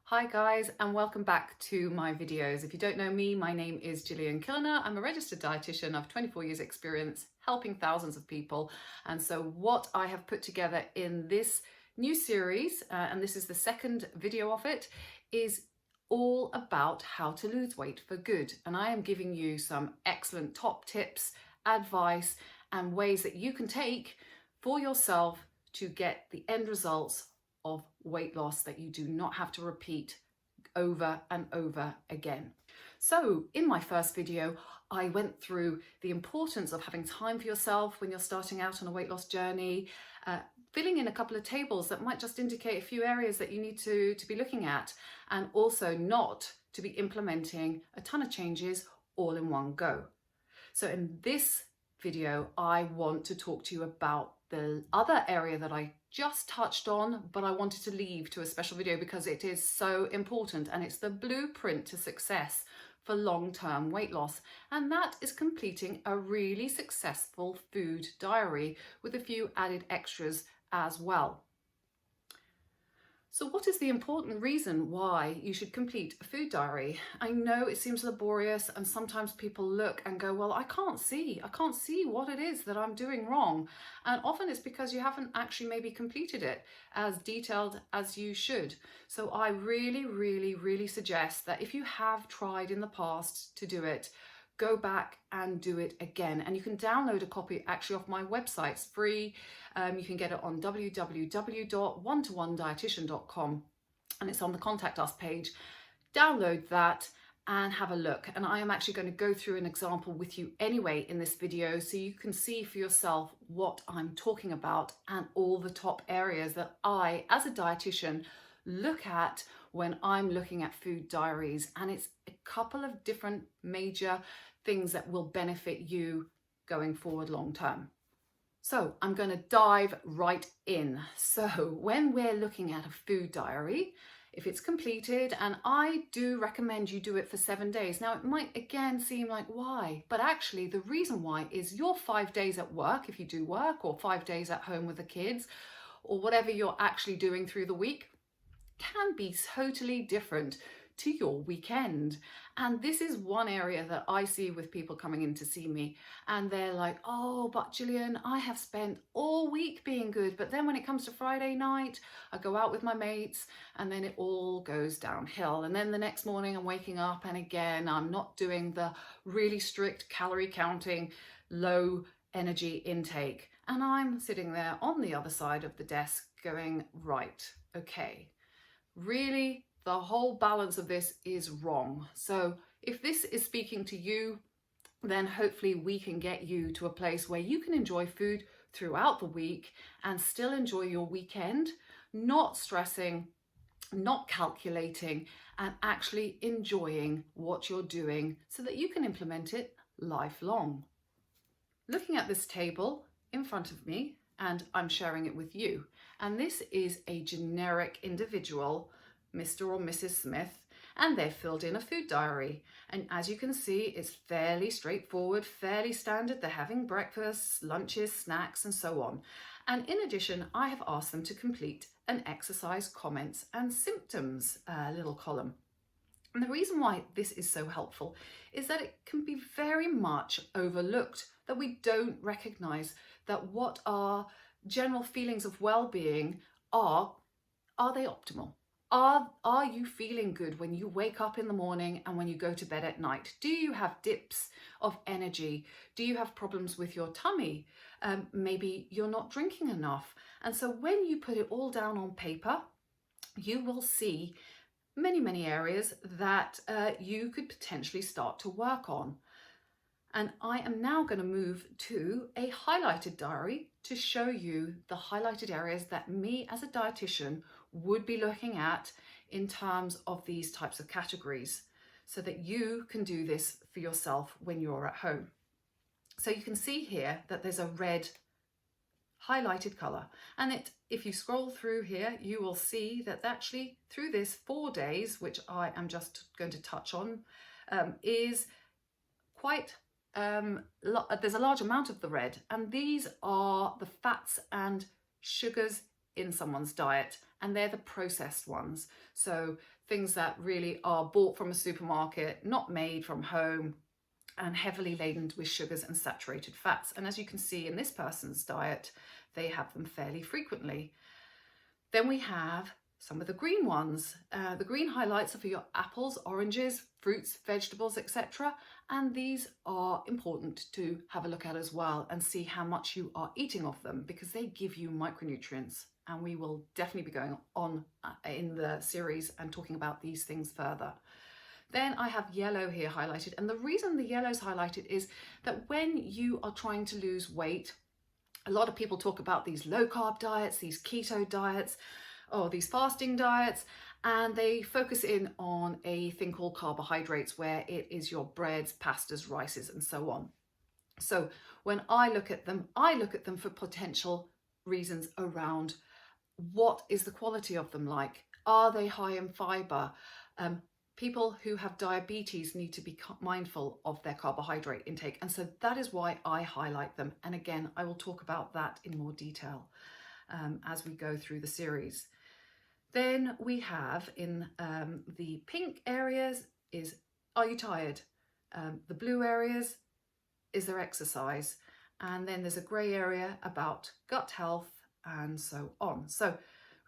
Hi guys, and welcome back to my videos. If you don't know me, my name is Gillian Kilner. I'm a registered dietitian of 24 years experience helping thousands of people. And so what I have put together in this new series, and this is the second video of it, is all about how to lose weight for good. And I am giving you some excellent top tips, advice, and ways that you can take for yourself to get the end results of weight loss that you do not have to repeat over and over again. So in my first video, I went through the importance of having time for yourself when you're starting out on a weight loss journey, filling in a couple of tables that might just indicate a few areas that you need to be looking at, and also not to be implementing a ton of changes all in one go. So in this video, I want to talk to you about the other area that I just touched on, but I wanted to leave to a special video because it is so important, and it's the blueprint to success for long-term weight loss. And that is completing a really successful food diary with a few added extras as well. So what is the important reason why you should complete a food diary? I know it seems laborious, and sometimes people look and go, well, I can't see what it is that I'm doing wrong. And often it's because you haven't actually maybe completed it as detailed as you should. So I really suggest that if you have tried in the past to do it, go back and do it again. And you can download a copy actually off my website. It's free. You can get it on www.one-to-one-dietitian.com, and it's on the contact us page. Download that and have a look. And I am actually going to go through an example with you anyway in this video, so you can see for yourself what I'm talking about and all the top areas that I, as a dietitian, look at when I'm looking at food diaries. And it's a couple of different major things that will benefit you going forward long term. So I'm going to dive right in. So when we're looking at a food diary, if it's completed, and I do recommend you do it for 7 days. Now it might again seem like, why? But actually the reason why is your 5 days at work, if you do work, or 5 days at home with the kids, or whatever you're actually doing through the week, can be totally different to your weekend. And this is one area that I see with people coming in to see me, and they're like, oh, but Gillian, I have spent all week being good, but then when it comes to Friday night, I go out with my mates and then it all goes downhill. And then the next morning I'm waking up and again, I'm not doing the really strict calorie counting, low energy intake. And I'm sitting there on the other side of the desk going, right, okay, really, the whole balance of this is wrong. So if this is speaking to you, then hopefully we can get you to a place where you can enjoy food throughout the week and still enjoy your weekend, not stressing, not calculating, and actually enjoying what you're doing so that you can implement it lifelong. Looking at this table in front of me, and I'm sharing it with you, and this is a generic individual, Mr. or Mrs. Smith, and they've filled in a food diary. And as you can see, it's fairly straightforward, fairly standard. They're having breakfasts, lunches, snacks, and so on. And in addition, I have asked them to complete an exercise comments and symptoms little column. And the reason why this is so helpful is that it can be very much overlooked, that we don't recognize that what our general feelings of well-being are they optimal? Are you feeling good when you wake up in the morning and when you go to bed at night? Do you have dips of energy? Do you have problems with your tummy? Maybe you're not drinking enough. And so when you put it all down on paper, you will see many areas that you could potentially start to work on. And I am now going to move to a highlighted diary to show you the highlighted areas that me as a dietitian would be looking at in terms of these types of categories, so that you can do this for yourself when you're at home. So you can see here that there's a red highlighted color, and if you scroll through here, you will see that actually through this 4 days, which I am just going to touch on, is quite there's a large amount of the red, and these are the fats and sugars in someone's diet, and they're the processed ones. So things that really are bought from a supermarket, not made from home, and heavily laden with sugars and saturated fats. And as you can see in this person's diet, they have them fairly frequently. Then we have some of the green ones. The green highlights are for your apples, oranges, fruits, vegetables, etc. And these are important to have a look at as well and see how much you are eating of them, because they give you micronutrients. And we will definitely be going on in the series and talking about these things further. Then I have yellow here highlighted. And the reason the yellow is highlighted is that when you are trying to lose weight, a lot of people talk about these low carb diets, these keto diets, or these fasting diets, and they focus in on a thing called carbohydrates, where it is your breads, pastas, rices, and so on. So when I look at them for potential reasons around what is the quality of them like? Are they high in fiber? People who have diabetes need to be mindful of their carbohydrate intake. And so that is why I highlight them. And again, I will talk about that in more detail as we go through the series. Then we have in the pink areas is, are you tired? The blue areas, is there exercise? And then there's a grey area about gut health and so on. So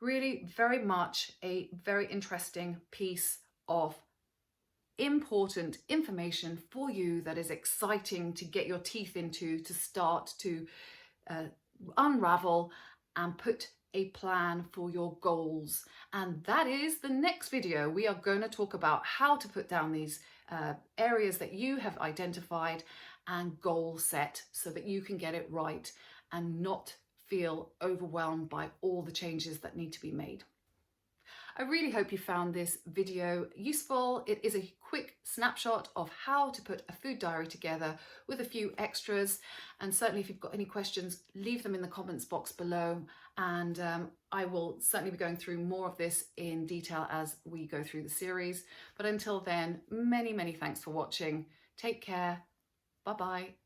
really very much a very interesting piece of important information for you that is exciting to get your teeth into, to start to unravel and put a plan for your goals. And that is the next video. We are going to talk about how to put down these areas that you have identified and goal set so that you can get it right and not feel overwhelmed by all the changes that need to be made. I really hope you found this video useful. It is a quick snapshot of how to put a food diary together with a few extras. And certainly if you've got any questions, leave them in the comments box below. And I will certainly be going through more of this in detail as we go through the series. But until then, many, many thanks for watching. Take care. Bye-bye.